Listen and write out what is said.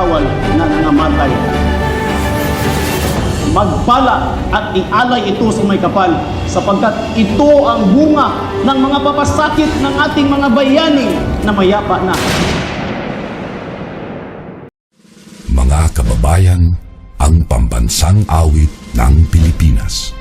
manggagawal na nangamatay. Magpala at ialay ito sa may kapal, sapagkat ito ang bunga ng mga papasakit ng ating mga bayani na mayapa na. Mga kababayan, ang pambansang awit ng Pilipinas.